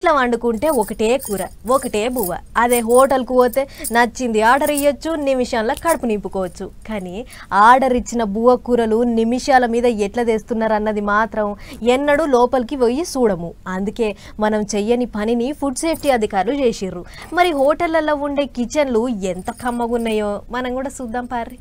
ఇంట్లో వండుకుంటే ఒకటే కూర ఒకటే బువ్వ, అదే హోటల్కు పోతే నచ్చింది ఆర్డర్ ఇవ్వచ్చు, నిమిషాల్లో కడుపు నింపుకోవచ్చు. కానీ ఆర్డర్ ఇచ్చిన బువ్వ కూరలు నిమిషాల మీద ఎట్లా తెస్తున్నారు అన్నది మాత్రం ఎన్నడూ లోపలికి పోయి చూడము. అందుకే మనం చెయ్యని పనిని ఫుడ్ సేఫ్టీ అధికారులు చేసిర్రు. మరి హోటళ్లలో ఉండే కిచెన్లు ఎంత కమ్మగున్నాయో మనం కూడా చూద్దాం పార్రి.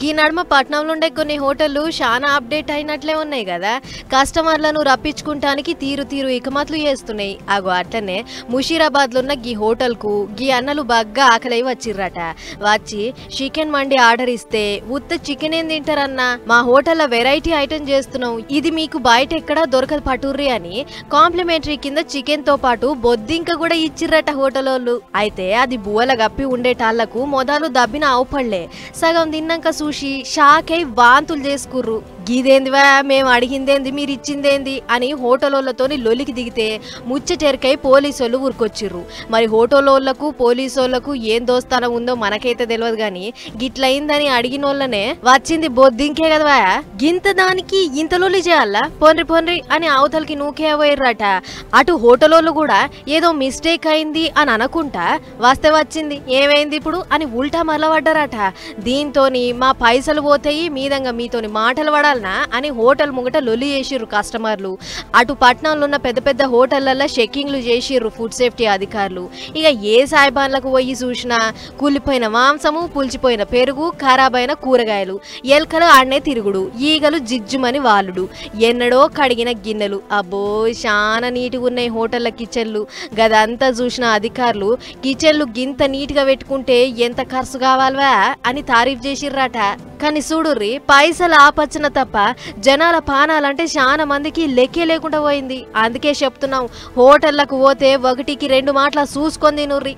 ఈ నడుమ పట్నంలో ఉండే కొన్ని హోటళ్లు చాలా అప్డేట్ అయినట్లే ఉన్నాయి కదా. కస్టమర్లను రప్పించుకుంటానికి తీరు తీరు ఇకమతులు చేస్తున్నాయి. అగో అట్లనే ముషీరాబాద్లో ఉన్న గీ హోటల్కు గీ అన్నలు బాగా ఆకలి వచ్చిర్రట. వచ్చి చికెన్ మండి ఆర్డర్ ఇస్తే ఉత్త చికెన్ ఏం తింటారన్నా, మా హోటల్లో వెరైటీ ఐటమ్ చేస్తున్నాం, ఇది మీకు బయట ఎక్కడా దొరకదు పటూర్రి అని కాంప్లిమెంటరీ కింద చికెన్ తో పాటు బొద్దింక కూడా ఇచ్చిర్రట హోటల్ వాళ్ళు. అయితే అది బువ్వల గప్పి ఉండేటాళ్లకు మొదలు దబ్బిన ఆవుపళ్లే. సగం తిన్నాక చూసి షాక్ అయి వాంతులు చేసుకుర్రు. గీదేందివా, మేము అడిగిందేంది, మీరు ఇచ్చిందేంది అని హోటలోళ్లతోని లొలికి దిగితే ముచ్చటెరకై పోలీసోళ్ళు ఊరుకొచ్చిర్రు. మరి హోటలోళ్లకు పోలీసోళ్లకు ఏం దోస్తానం ఉందో మనకైతే తెలియదు గాని గిట్లయిందని అడిగినోళ్ళనే వచ్చింది బొద్దింకే కదవా, గింత దానికి ఇంత లొల్లి చేయాలా, పొన్రి పొన్రి అని అవతలకి నూకే పోయిర్రట. అటు హోటలోళ్ళు కూడా ఏదో మిస్టేక్ అయింది అని అనుకుంటా వస్తే వచ్చింది ఏమైంది ఇప్పుడు అని ఉల్టా మరలబడ్డారట. దీంతోని మా పైసలు పోతాయి, మీదంగా మీతోని మాటలు పడాలనా అని హోటల్ ముంగట లొల్లి చేసిర్రు కస్టమర్లు. అటు పట్నంలో ఉన్న పెద్ద పెద్ద హోటళ్లలో చెక్కింగ్లు చేసిర్రు ఫుడ్ సేఫ్టీ అధికారులు. ఇక ఏ సాయిబాన్లకు పోయి చూసినా కూలిపోయిన మాంసము, పులిచిపోయిన పెరుగు, ఖరాబైన కూరగాయలు, ఎల్కలు ఆడనే తిరుగుడు, ఈగలు జిజ్జుమని వాలుడు, ఎన్నడో కడిగిన గిన్నెలు. అబ్బో చాలా నీట్గా ఉన్నాయి హోటళ్ల కిచెన్లు. గదంతా చూసిన అధికారులు కిచెన్లు గింత నీట్గా పెట్టుకుంటే ఎంత ఖర్చు కావాలవా అని తారీఫ్ చేసిర్రట. కానీ చూడుర్రి, పైసలు ఆపచ్చన తప్ప జనాల పానాలంటే చాలా మందికి లెక్కే లేకుండా పోయింది. అందుకే చెప్తున్నాం, హోటళ్లకు పోతే ఒకటికి రెండు మాటలు చూసుకొని తినుర్రి.